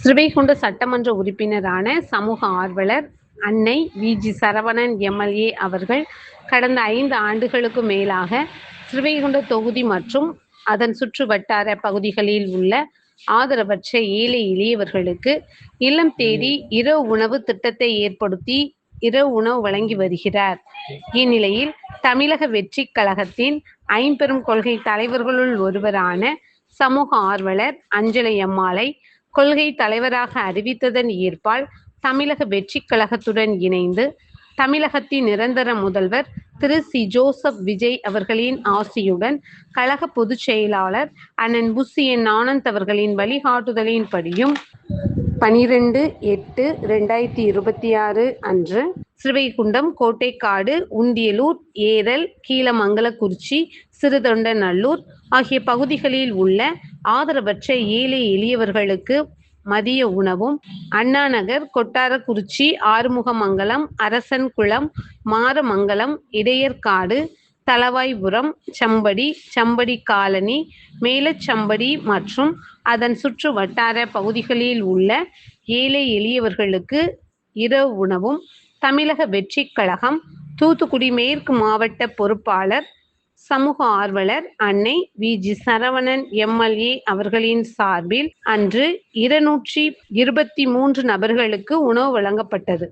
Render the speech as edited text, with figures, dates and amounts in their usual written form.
ஸ்ரீவைகுண்ட சட்டமன்ற உறுப்பினரான சமூக ஆர்வலர் அன்னை வி.ஜி. சரவணன் எம்.எல்.ஏ. அவர்கள் கடந்த 5 ஆண்டுகளுக்கு மேலாக ஸ்ரீவைகுண்ட தொகுதி மற்றும் அதன் சுற்று வட்டார பகுதிகளில் உள்ள ஆதரவற்ற ஏழை எளியவர்களுக்கு இல்லம் தேடி இரவு உணவு திட்டத்தை ஏற்படுத்தி இரவு உணவு வழங்கி வருகிறார். இந்நிலையில் தமிழக வெற்றிக் கழகத்தின் ஐம்பெரும் கொள்கை தலைவர்களுள் ஒருவரான சமூக ஆர்வலர் அஞ்சலை அம்மாளை கொள்கை தலைவராக அறிவித்ததன் ஈர்ப்பால் தமிழக வெற்றிக் கழகத்துடன் இணைந்து தமிழகத்தின் நிரந்தர முதல்வர் திரு சி. ஜோசப் விஜய் அவர்களின் ஆசியுடன் கழக பொதுச் செயலாளர் அண்ணன் புசி என். ஆனந்த் அவர்களின் வழிகாட்டுதலின்படியும் 12/8/2026 அன்று ஸ்ரீவைகுண்டம், கோட்டைக்காடு, உண்டியலூர், ஏரல், கீழமங்கலக்குறிச்சி, சிறுதொண்டநல்லூர் ஆகிய பகுதிகளில் உள்ள ஆதரவற்ற ஏழை எளியவர்களுக்கு மதிய உணவும், அண்ணாநகர், கொட்டாரக்குறிச்சி, ஆறுமுகமங்கலம், அரசன்குளம், மாரமங்கலம், இடையர்காடு, தளவாய்புரம், சம்படி, சம்படி காலனி, மேலச்சம்படி மற்றும் அதன் சுற்று வட்டார பகுதிகளில் உள்ள ஏழை எளியவர்களுக்கு இரவு உணவும் தமிழக வெற்றிக் கழகம் தூத்துக்குடி மேற்கு மாவட்ட பொறுப்பாளர் சமூக ஆர்வலர் அன்னை வி.ஜி. சரவணன் எம்.எல்.ஏ. அவர்களின் சார்பில் அன்று 223 நபர்களுக்கு உணவு வழங்கப்பட்டது.